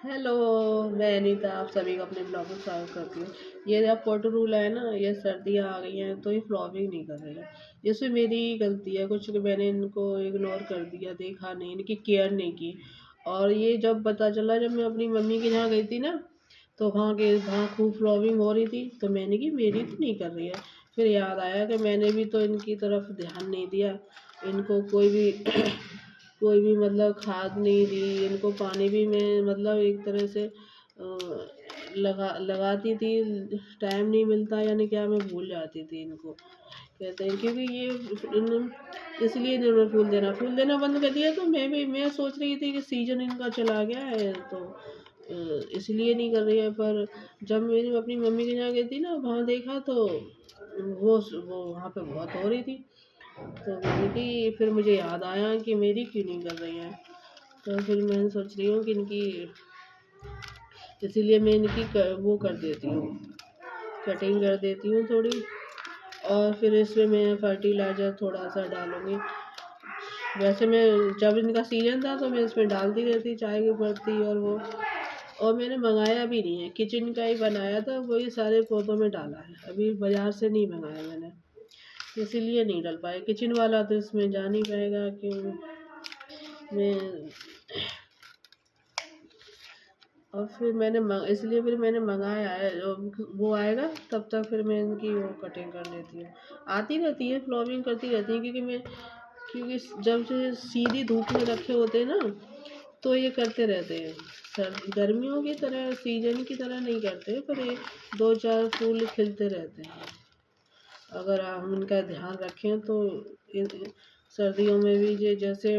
Hello. मैं अनीता आप सभी को अपने ब्लॉग में स्वागत करती हूँ। ये जब फोटो रूल है ना, ये सर्दियाँ आ गई हैं तो ये फ्लॉपिंग नहीं कर रही है। इसमें मेरी गलती है कुछ कि मैंने इनको इग्नोर कर दिया, देखा नहीं, इनकी केयर नहीं की। और ये जब पता चला, जब मैं अपनी मम्मी के यहाँ गई थी ना, तो वहाँ खूब फ्लॉपिंग हो रही थी, तो मैंने कि मेरी तो नहीं कर रही है। फिर याद आया कि मैंने भी तो इनकी तरफ ध्यान नहीं दिया, इनको कोई भी कोई भी मतलब खाद नहीं दी, इनको पानी भी मैं मतलब एक तरह से लगाती थी। टाइम नहीं मिलता यानी क्या, मैं भूल जाती थी इनको। कहते हैं क्योंकि ये इन इसलिए इन्होंने फूल देना बंद कर दिया। तो मैं सोच रही थी कि सीजन इनका चला गया है, तो इसलिए नहीं कर रही है। पर जब मेरी अपनी मम्मी के यहाँ गई थी ना, वहाँ देखा तो वो वहाँ पे बहुत हो रही थी। तो मैंने कि फिर मुझे याद आया कि मेरी क्यों नहीं कर रही है। तो फिर मैं सोच रही हूँ कि इनकी, इसीलिए मैं इनकी वो कर देती हूँ, कटिंग कर देती हूँ थोड़ी। और फिर इसमें मैं फर्टिलाइज़र थोड़ा सा डालूँगी। वैसे मैं जब इनका सीजन था तो मैं इसमें डालती रहती चाय की पत्ती और वो। और मैंने मंगाया भी नहीं है, किचन का ही बनाया था, वही सारे पौधों में डाला है। अभी बाज़ार से नहीं मंगाया मैंने, इसीलिए नहीं डल पाए। किचन वाला तो इसमें जा नहीं पाएगा क्यों मैं। और फिर इसलिए फिर मैंने मंगाया है। वो आएगा तब तक फिर मैं इनकी वो कटिंग कर लेती हूँ। आती रहती है, फ्लॉपिंग करती रहती है, क्योंकि जब से सीधी धूप में रखे होते हैं ना, तो ये करते रहते हैं। गर्मियों की तरह सीजन की तरह नहीं करते, पर ये 2-4 फूल खिलते रहते हैं अगर हम इनका ध्यान रखें तो। सर्दियों में भी ये जैसे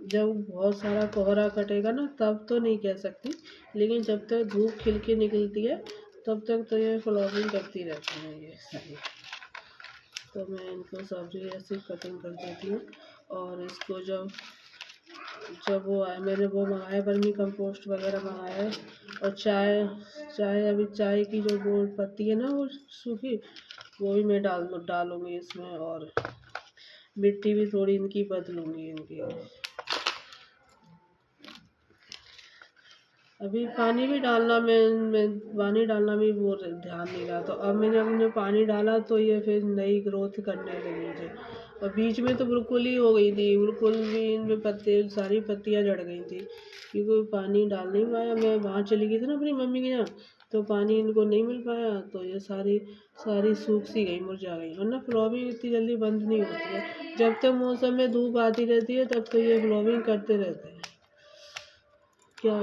जब बहुत सारा कोहरा कटेगा ना, तब तो नहीं कह सकती, लेकिन जब तक धूप खिल के निकलती है तब तक तो ये फ्लावरिंग करती रहती है ये सारी। तो मैं इनको सब्जी ऐसी कटिंग कर देती हूँ। और इसको जब जब वो आए, मैंने वो मंगाया, वर्मी कंपोस्ट वगैरह मंगाया है। और चाय चाय अभी चाय की जो वो पत्ती है ना, वो सूखी, वो भी मैं डालूँगी इसमें। और मिट्टी भी थोड़ी इनकी बदलूँगी इनकी। अभी पानी भी डालना, मैं पानी डालना भी वो ध्यान नहीं रहा। तो अब मैंने अपने पानी डाला तो ये फिर नई ग्रोथ करने लगी थी। और बीच में तो बिल्कुल ही हो गई थी, बिल्कुल भी इनमें पत्ते सारी पत्तियाँ झड़ गई थी, क्योंकि पानी डाल नहीं पाया। मैं वहाँ चली गई थी ना अपनी मम्मी के यहाँ, तो पानी इनको नहीं मिल पाया, तो ये सारी सारी सूख सी गई, मुरझा गई। वरना फ्लावरिंग इतनी जल्दी बंद नहीं होती है। जब तक मौसम में धूप आती रहती है तब तक ये फ्लावरिंग करते रहते हैं। क्या